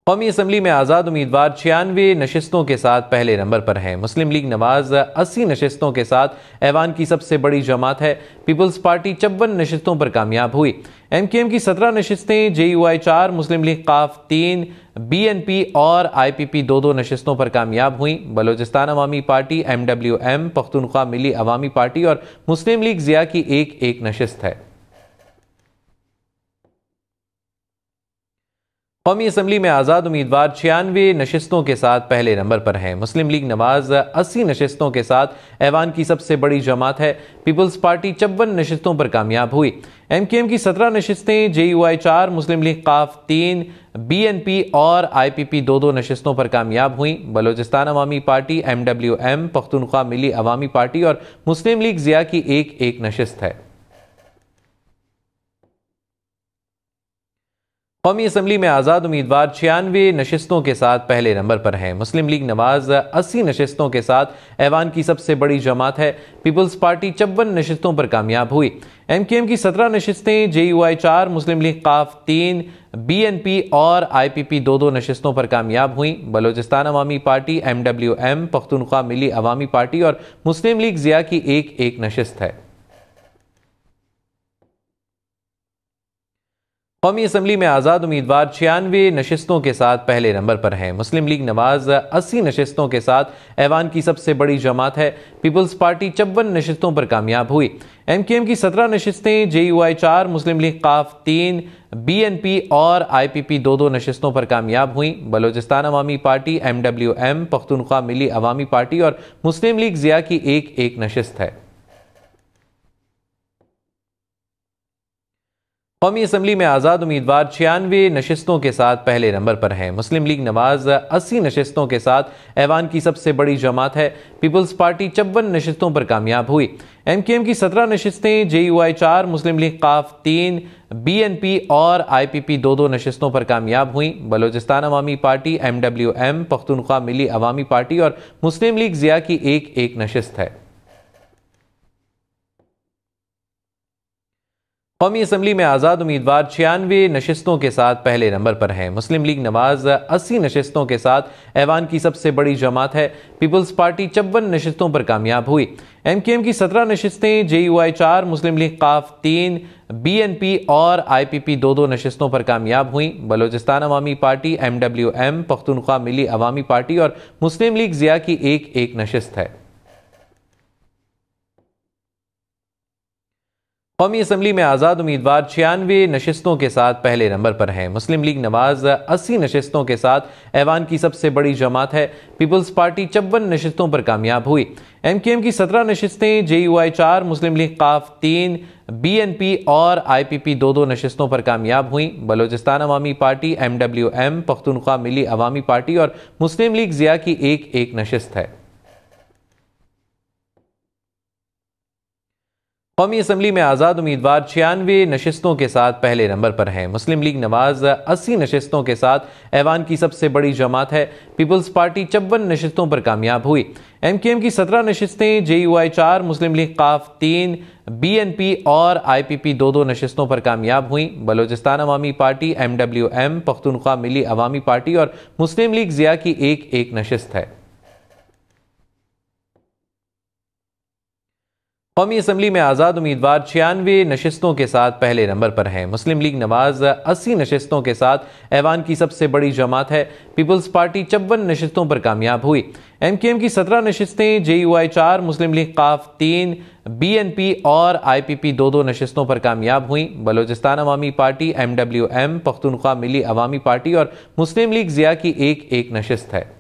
कौमी असम्बली में आज़ाद उम्मीदवार 96 नशिस्तों के साथ पहले नंबर पर है। मुस्लिम लीग नवाज 80 नशिस्तों के साथ ऐवान की सबसे बड़ी जमात है। पीपल्स पार्टी 54 नशिस्तों पर कामयाब हुई। MQM की 17 नशिस्तें, JUI 4, मुस्लिम लीग काफ 3, BNP और IPP 2 नशिस्तों पर कामयाब हुई। बलोचिस्तान अवामी पार्टी, MWM, पख्तूनख्वा मिली अवामी पार्टी और मुस्लिम लीग ज़िया की एक नशिस्त है। कौमी असम्बली में आज़ाद उम्मीदवार 96 नशिस्तों के साथ पहले नंबर पर है। मुस्लिम लीग नवाज 80 नशिस्तों के साथ ऐवान की सबसे बड़ी जमात है। पीपल्स पार्टी 54 नशिस्तों पर कामयाब हुई। MQM की 17 नशिस्तें, JUI 4, मुस्लिम लीग काफ 3, BNP और IPP 2 नशिस्तों पर कामयाब हुई। बलोचिस्तान अवामी पार्टी, MWM, पख्तूनख्वा मिली अवामी पार्टी और मुस्लिम लीग ज़िया की एक नशिस्त है। कौमी असम्बली में आज़ाद उम्मीदवार 96 नशिस्तों के साथ पहले नंबर पर है। मुस्लिम लीग नवाज 80 नशिस्तों के साथ ऐवान की सबसे बड़ी जमात है। पीपल्स पार्टी 54 नशिस्तों पर कामयाब हुई। MQM की 17 नशिस्तें, JUI 4, मुस्लिम लीग काफ 3, BNP और IPP 2 नशिस्तों पर कामयाब हुई। बलोचिस्तान अवामी पार्टी, MWM, पख्तूनख्वा मिली अवामी पार्टी और मुस्लिम लीग ज़िया की एक नशिस्त है। कौमी असम्बली में आज़ाद उम्मीदवार 96 नशिस्तों के साथ पहले नंबर पर है। मुस्लिम लीग नवाज 80 नशिस्तों के साथ ऐवान की सबसे बड़ी जमात है। पीपल्स पार्टी 54 नशिस्तों पर कामयाब हुई। MQM की 17 नशिस्तें, JUI 4, मुस्लिम लीग काफ 3, BNP और IPP 2 नशिस्तों पर कामयाब हुई। बलोचिस्तान अवामी पार्टी, MWM, पख्तूनख्वा मिली अवामी पार्टी और मुस्लिम लीग ज़िया की एक नशिस्त है। कौमी असम्बली में आज़ाद उम्मीदवार 96 नशिस्तों के साथ पहले नंबर पर है। मुस्लिम लीग नवाज 80 नशिस्तों के साथ ऐवान की सबसे बड़ी जमात है। पीपल्स पार्टी 54 नशिस्तों पर कामयाब हुई। MQM की 17 नशिस्तें, JUI 4, मुस्लिम लीग काफ 3, BNP और IPP 2 नशिस्तों पर कामयाब हुई। बलोचिस्तान अवामी पार्टी, MWM, पख्तूनख्वा मिली अवामी पार्टी और मुस्लिम लीग ज़िया की एक नशिस्त है। कौमी असम्बली में आज़ाद उम्मीदवार 96 नशिस्तों के साथ पहले नंबर पर है। मुस्लिम लीग नवाज 80 नशिस्तों के साथ ऐवान की सबसे बड़ी जमात है। पीपल्स पार्टी 54 नशिस्तों पर कामयाब हुई। MQM की 17 नशिस्तें, JUI 4, मुस्लिम लीग काफ 3, BNP और IPP 2 नशिस्तों पर कामयाब हुई। बलोचिस्तान अवामी पार्टी, MWM, पख्तूनख्वा मिली अवामी पार्टी और मुस्लिम लीग ज़िया की एक नशिस्त है। कौमी असम्बली में आज़ाद उम्मीदवार 96 नशिस्तों के साथ पहले नंबर पर है। मुस्लिम लीग नवाज 80 नशिस्तों के साथ ऐवान की सबसे बड़ी जमात है। पीपल्स पार्टी 54 नशिस्तों पर कामयाब हुई। MQM की 17 नशिस्तें, JUI 4, मुस्लिम लीग काफ 3, BNP और IPP 2 नशिस्तों पर कामयाब हुई। बलोचिस्तान अवामी पार्टी, MWM, पख्तूनख्वा मिली अवामी पार्टी और मुस्लिम लीग ज़िया की एक नशिस्त है। कौमी असम्बली में आज़ाद उम्मीदवार 96 नशिस्तों के साथ पहले नंबर पर है। मुस्लिम लीग नवाज 80 नशिस्तों के साथ ऐवान की सबसे बड़ी जमात है। पीपल्स पार्टी 54 नशिस्तों पर कामयाब हुई। MQM की 17 नशिस्तें, JUI 4, मुस्लिम लीग काफ 3, BNP और IPP 2 नशिस्तों पर कामयाब हुई। बलोचिस्तान अवामी पार्टी, MWM, पख्तूनख्वा मिली अवामी पार्टी और मुस्लिम लीग ज़िया की एक नशिस्त है। कौमी असम्बली में आज़ाद उम्मीदवार 96 नशिस्तों के साथ पहले नंबर पर है। मुस्लिम लीग नवाज 80 नशिस्तों के साथ ऐवान की सबसे बड़ी जमात है। पीपल्स पार्टी 54 नशिस्तों पर कामयाब हुई। MQM की 17 नशिस्तें, JUI 4, मुस्लिम लीग काफ 3, BNP और IPP 2 नशिस्तों पर कामयाब हुई। बलोचिस्तान अवामी पार्टी, MWM, पख्तूनख्वा मिली अवामी पार्टी और मुस्लिम लीग ज़िया की एक नशिस्त है।